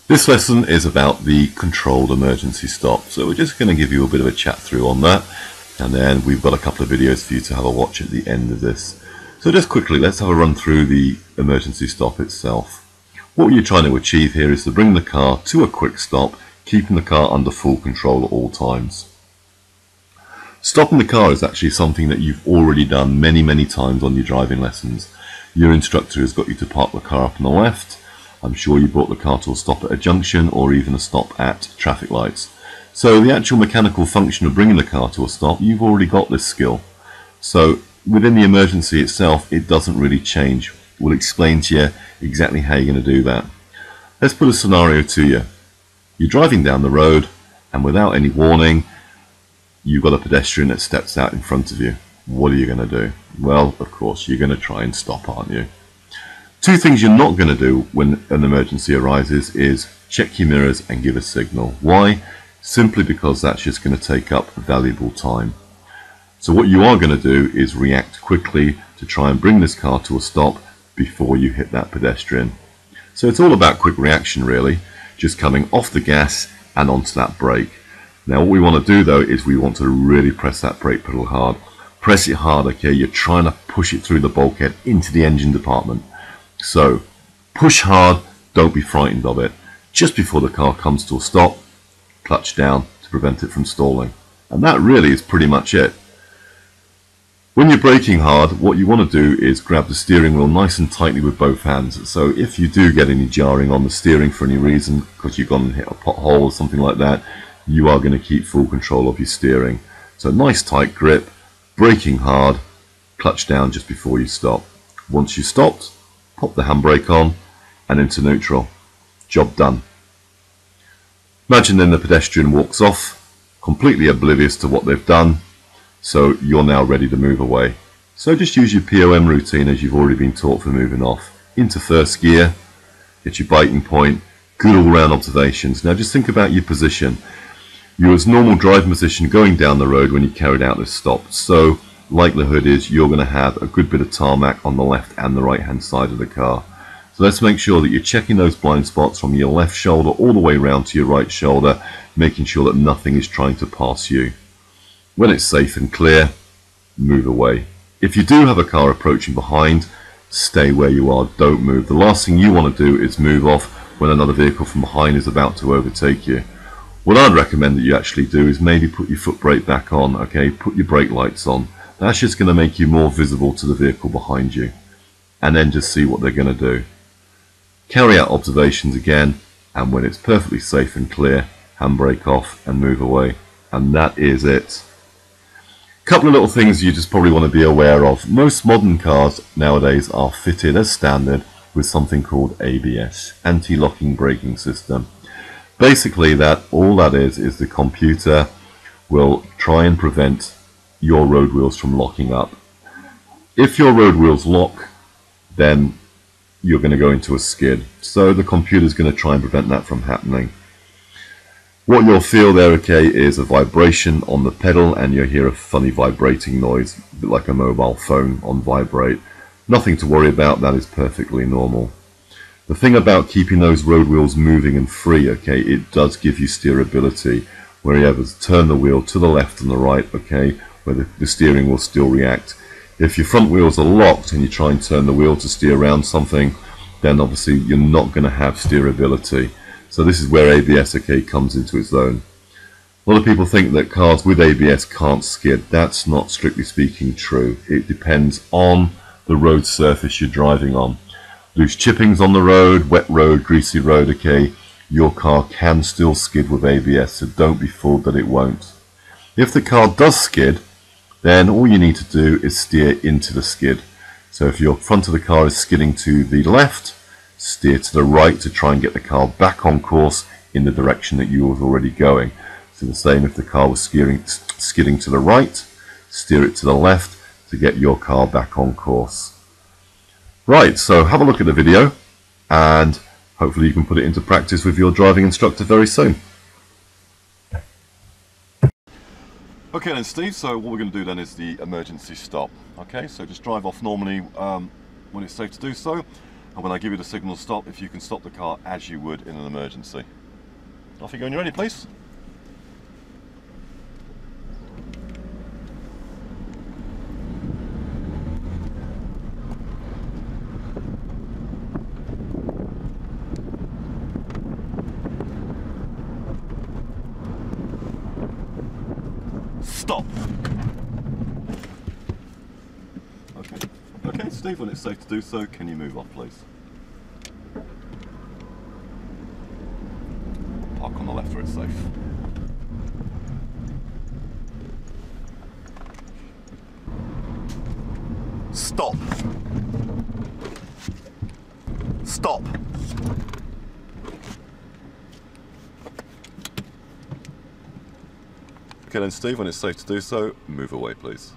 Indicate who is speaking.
Speaker 1: This lesson is about the controlled emergency stop, so we're just going to give you a bit of a chat through on that, and then we've got a couple of videos for you to have a watch at the end of this. So just quickly, let's have a run through the emergency stop itself. What you're trying to achieve here is to bring the car to a quick stop, keeping the car under full control at all times. Stopping the car is actually something that you've already done many times on your driving lessons. Your instructor has got you to park the car up on the left. I'm sure you brought the car to a stop at a junction or even a stop at traffic lights. So the actual mechanical function of bringing the car to a stop, you've already got this skill. So within the emergency itself, it doesn't really change. We'll explain to you exactly how you're going to do that. Let's put a scenario to you. You're driving down the road and without any warning, you've got a pedestrian that steps out in front of you. What are you going to do? Well, of course, you're going to try and stop, aren't you? Two things you're not going to do when an emergency arises is check your mirrors and give a signal. Why? Simply because that's just going to take up valuable time. So what you are going to do is react quickly to try and bring this car to a stop before you hit that pedestrian. So it's all about quick reaction really, just coming off the gas and onto that brake. Now what we want to do though is we want to really press that brake pedal hard. Press it hard, okay? You're trying to push it through the bulkhead into the engine department. So push hard, don't be frightened of it. Just before the car comes to a stop, clutch down to prevent it from stalling. And that really is pretty much it. When you're braking hard, what you want to do is grab the steering wheel nice and tightly with both hands. So if you do get any jarring on the steering for any reason, because you've gone and hit a pothole or something like that, you are going to keep full control of your steering. So nice tight grip, braking hard, clutch down just before you stop. Once you've stopped, pop the handbrake on and into neutral. Job done. Imagine then the pedestrian walks off, completely oblivious to what they've done. So you're now ready to move away. So just use your POM routine as you've already been taught for moving off. Into first gear, get your biting point, good all-round observations. Now just think about your position. You're as normal driving position going down the road when you carried out this stop. So likelihood is you're going to have a good bit of tarmac on the left and the right hand side of the car. So let's make sure that you're checking those blind spots from your left shoulder all the way around to your right shoulder, making sure that nothing is trying to pass you. When it's safe and clear, move away. If you do have a car approaching behind, stay where you are, don't move. The last thing you want to do is move off when another vehicle from behind is about to overtake you. What I'd recommend that you actually do is maybe put your foot brake back on, okay? Put your brake lights on. That's just going to make you more visible to the vehicle behind you. And then just see what they're going to do. Carry out observations again, and when it's perfectly safe and clear, handbrake off and move away. And that is it. Couple of little things you just probably want to be aware of. Most modern cars nowadays are fitted as standard with something called ABS, anti-locking braking system. Basically all that is the computer will try and prevent your road wheels from locking up. If your road wheels lock, then you're going to go into a skid. So the computer is going to try and prevent that from happening. What you'll feel there, okay, is a vibration on the pedal, and you'll hear a funny vibrating noise, a bit like a mobile phone on vibrate. Nothing to worry about, that is perfectly normal. The thing about keeping those road wheels moving and free, okay, it does give you steerability, where you have to turn the wheel to the left and the right, okay, where the steering will still react. If your front wheels are locked and you try and turn the wheel to steer around something, then obviously you're not going to have steerability. So this is where ABS, okay, comes into its own. A lot of people think that cars with ABS can't skid. That's not strictly speaking true. It depends on the road surface you're driving on. Loose chippings on the road, wet road, greasy road, okay, your car can still skid with ABS, so don't be fooled that it won't. If the car does skid, then all you need to do is steer into the skid. So if your front of the car is skidding to the left, steer to the right to try and get the car back on course in the direction that you were already going. So the same if the car was skidding to the right, steer it to the left to get your car back on course. Right, so have a look at the video and hopefully you can put it into practice with your driving instructor very soon. Okay then Steve, so what we're going to do then is the emergency stop. Okay, so just drive off normally when it's safe to do so. And when I give you the signal stop, if you can stop the car as you would in an emergency. Off you go when you're ready, please. Stop! Okay, Steve, when it's safe to do so, can you move off, please? Park on the left where it's safe. Stop! Stop! Okay then, Steve, when it's safe to do so, move away, please.